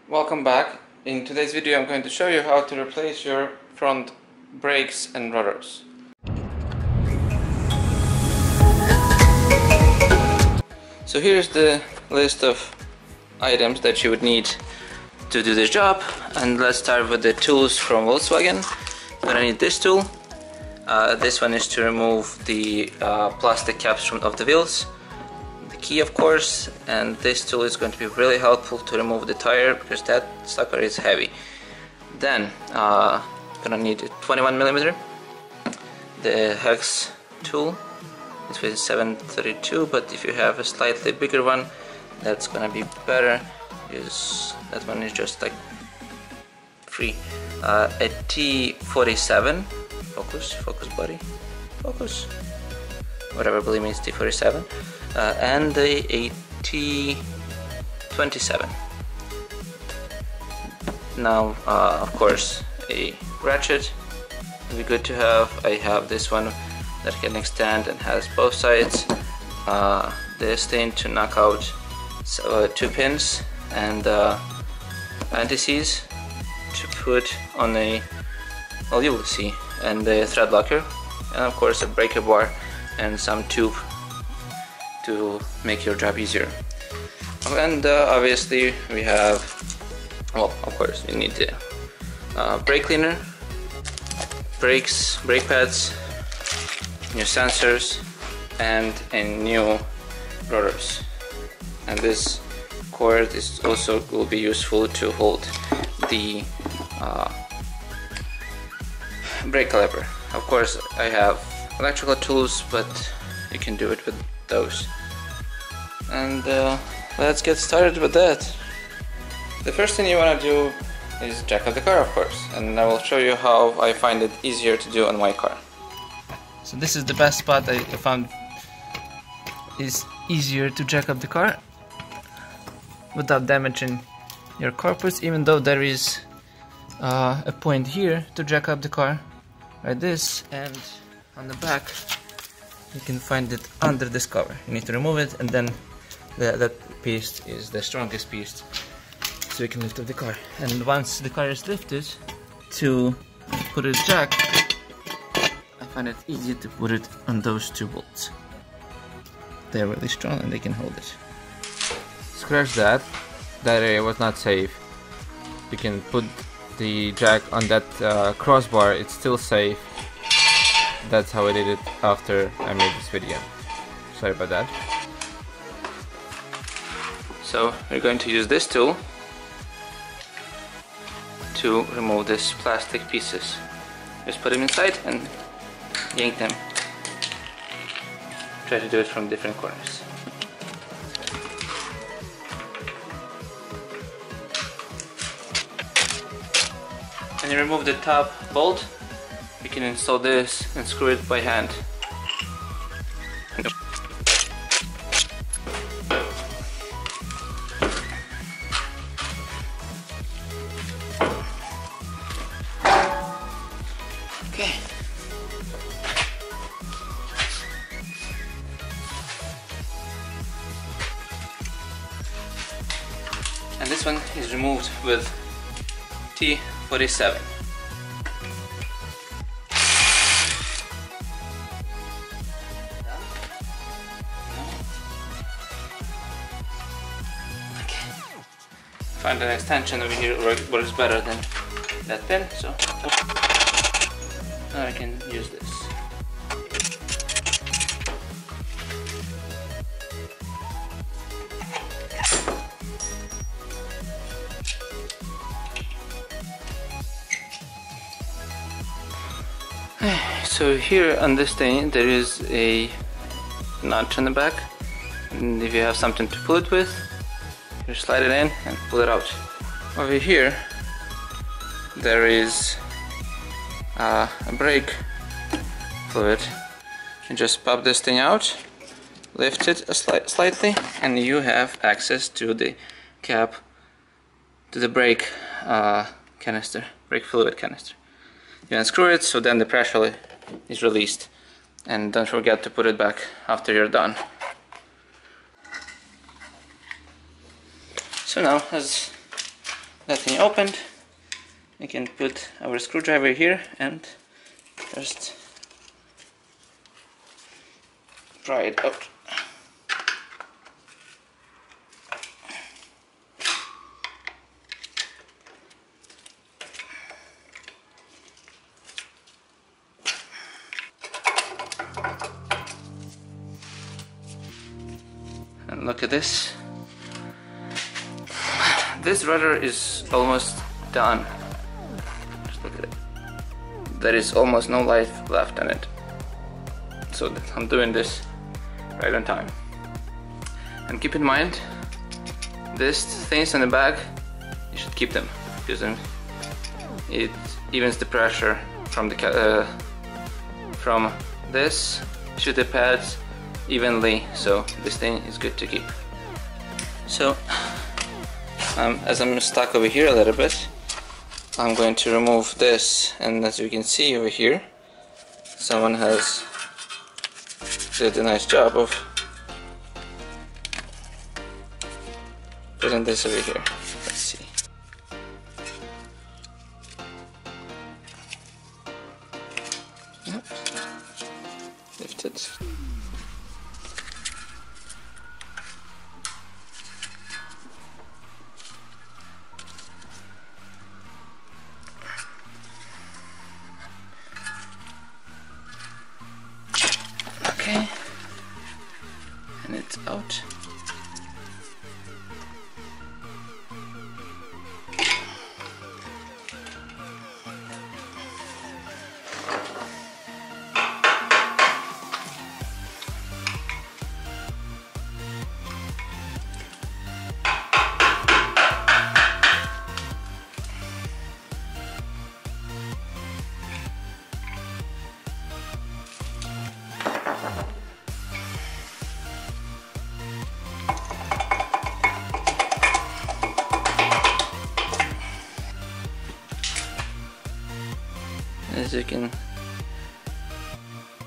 Welcome back. In today's video I'm going to show you how to replace your front brakes and rotors. So here's the list of items that you would need to do this job, and let's start with the tools from Volkswagen. You're gonna need this tool. This one is to remove the plastic caps of the wheels. The key, of course, and this tool is going to be really helpful to remove the tire because that sucker is heavy. Then gonna need a 21mm. The hex tool, this is 732, but if you have a slightly bigger one, that's gonna be better because that one is just like free. A T47, focus buddy, focus, whatever, believe me, it's T47, and a T27. Now of course a ratchet would be good to have. I have this one that can extend and has both sides. This thing to knock out 2 pins, and anti-seize to put on a, well, you will see, and the thread locker, and of course a breaker bar and some tube to make your job easier. And obviously we have, well, of course you need the brake cleaner, brakes, brake pads, new sensors, and a new rotors. And this cord is also will be useful to hold the brake caliper. Of course I have electrical tools, but you can do it with those. And let's get started with that. The first thing you want to do is jack up the car, of course, and I will show you how I find it easier to do on my car. So this is the best spot I found is easier to jack up the car without damaging your corpus, even though there is a point here to jack up the car, like this, and on the back you can find it under this cover. You need to remove it, and then that piece is the strongest piece, so you can lift up the car. And once the car is lifted, to put it jack, I find it easier to put it on those 2 bolts. They're really strong and they can hold it. Scratch that. That area was not safe. You can put the jack on that crossbar, it's still safe. That's how I did it after I made this video. Sorry about that. So we're going to use this tool to remove these plastic pieces. Just put them inside and yank them. Try to do it from different corners. When you remove the top bolt, you can install this and screw it by hand. Okay. And this one is removed with T47. Find an extension over here works better than that pin, so now I can use this. So here on this thing there is a notch on the back, and if you have something to pull it with, you slide it in and pull it out. Over here there is a brake fluid. You just pop this thing out, lift it slightly, and you have access to the cap, to the brake canister, brake fluid canister. You unscrew it, so then the pressure is released, and don't forget to put it back after you're done. So now, as that thing opened, we can put our screwdriver here and just pry it out. And look at this. This rotor is almost done. Just look at it. There is almost no life left in it. So I'm doing this right on time. And keep in mind, these things in the back, you should keep them, because it evens the pressure from the from this to the pads evenly, so this thing is good to keep. So as I'm stuck over here a little bit, I'm going to remove this, and as you can see over here, someone has did a nice job of putting this over here. Let's see. Yep. Lift it. Okay, and it's out.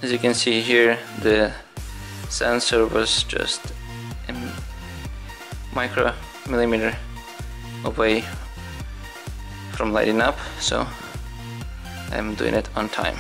As you can see here, the sensor was just a micromillimeter away from lighting up, so I'm doing it on time.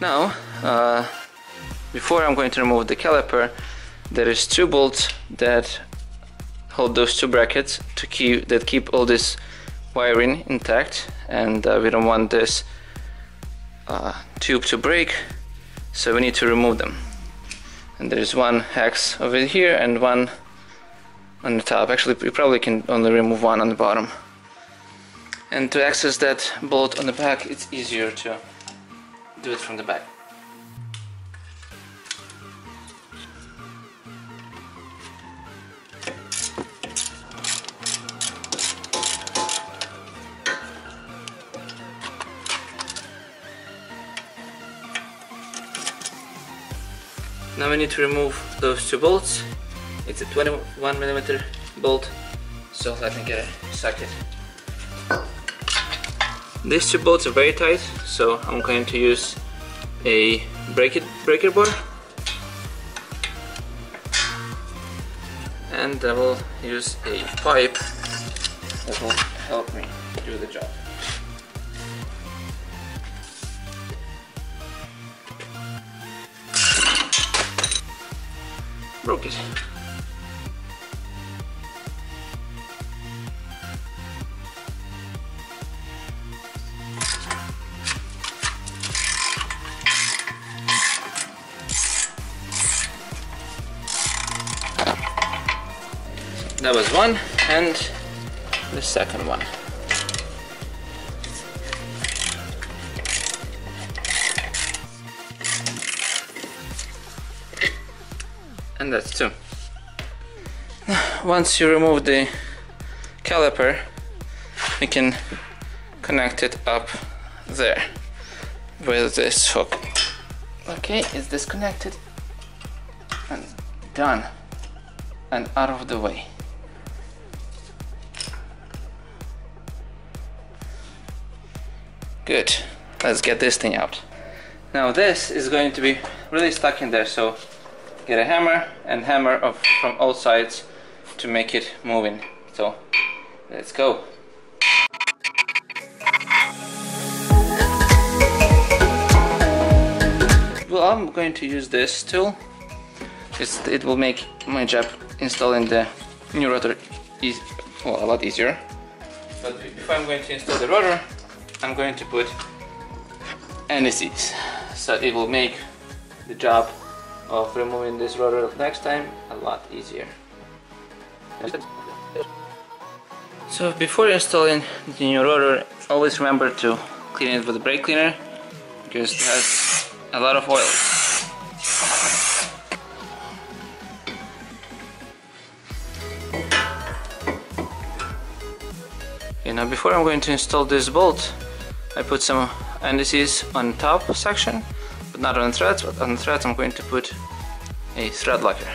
Now, before I'm going to remove the caliper, there is two bolts that hold those two brackets to keep all this wiring intact, and we don't want this tube to break, so we need to remove them. And there is one hex over here and one on the top. Actually, we probably can only remove one on the bottom. And to access that bolt on the back, it's easier to do it from the back. Now we need to remove those two bolts. It's a 21mm bolt, so let me get a socket. These two bolts are very tight, so I'm going to use a breaker bar, and I will use a pipe that will help me do the job. Broke it. That was one, and the second one. And that's two. Once you remove the caliper, we can connect it up there with this hook. Okay, it's disconnected and done and out of the way. Good, let's get this thing out. Now this is going to be really stuck in there, so get a hammer and hammer from all sides to make it moving. So Let's go. Well, I'm going to use this tool. It will make my job installing the new rotor a lot easier. But if I'm going to install the rotor, I'm going to put indices, so it will make the job of removing this rotor next time a lot easier. So before installing the new rotor, always remember to clean it with a brake cleaner, because it has a lot of oil. Okay, now before I'm going to install this bolt, I put some indices on top section, but not on the threads. But on the threads I'm going to put a thread locker,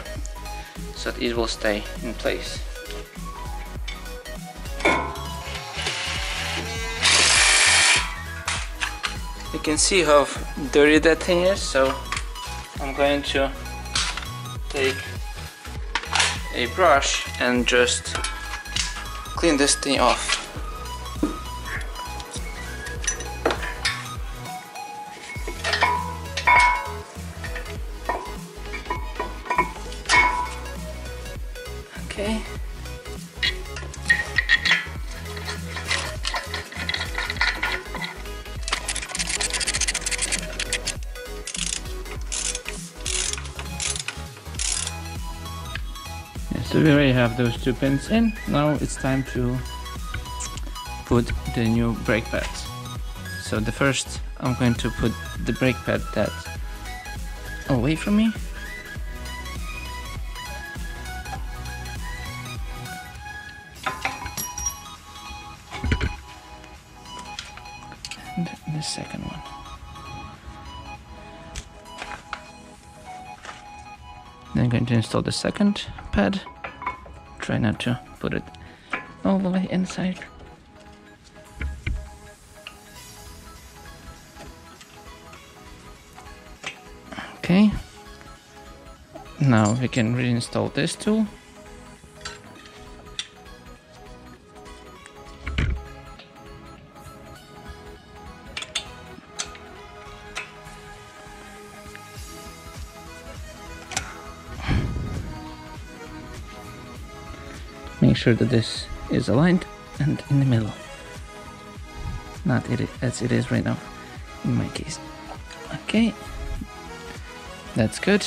so that it will stay in place. You can see how dirty that thing is, so I'm going to take a brush and just clean this thing off. Okay. So we already have those two pins in. Now it's time to put the new brake pads. So the first, I'm going to put the brake pad that away from me. And the second one. Then I'm going to install the second pad. Try not to put it all the way inside. Okay. Now we can reinstall this tool. Make sure that this is aligned and in the middle. Not as it is right now, in my case. Okay, that's good.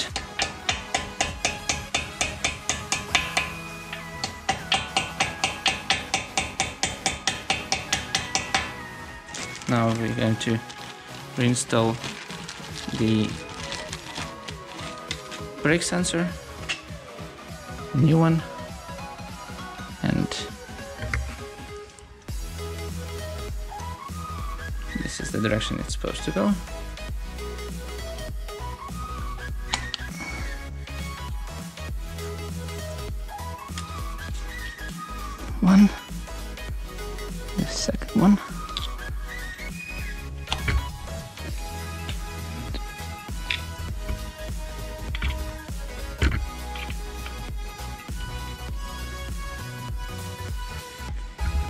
Now we're going to reinstall the brake sensor, new one. And this is the direction it's supposed to go. One, the second one.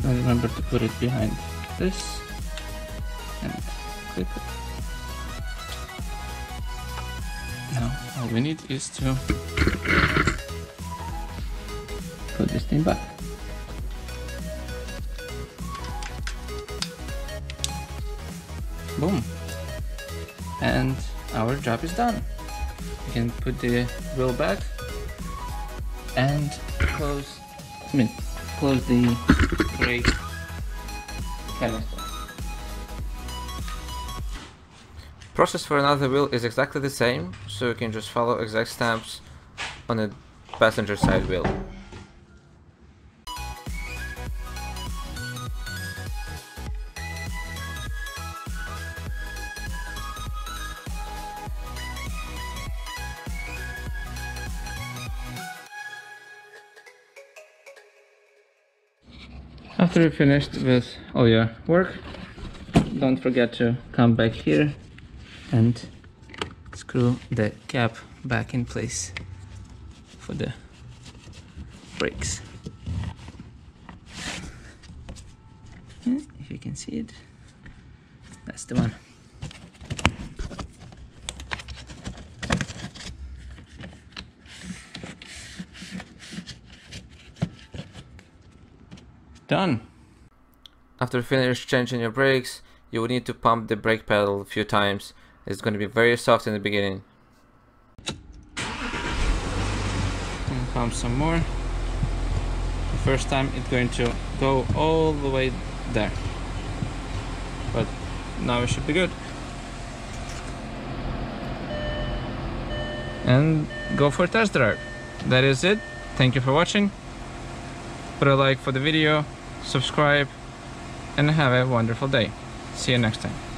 Now remember to put it behind this and clip it. Now all we need is to put this thing back. Boom! And our job is done. You can put the wheel back and close the brake canister. Process for another wheel is exactly the same, so you can just follow exact steps on the passenger side wheel. After you're finished with all your work, don't forget to come back here and screw the cap back in place for the brakes. If you can see it, that's the one. Done. After finish changing your brakes, you will need to pump the brake pedal a few times. It's going to be very soft in the beginning. And pump some more. The first time it's going to go all the way there, but now it should be good. And go for a test drive. That is it. Thank you for watching. Put a like for the video, subscribe, and have a wonderful day. See you next time.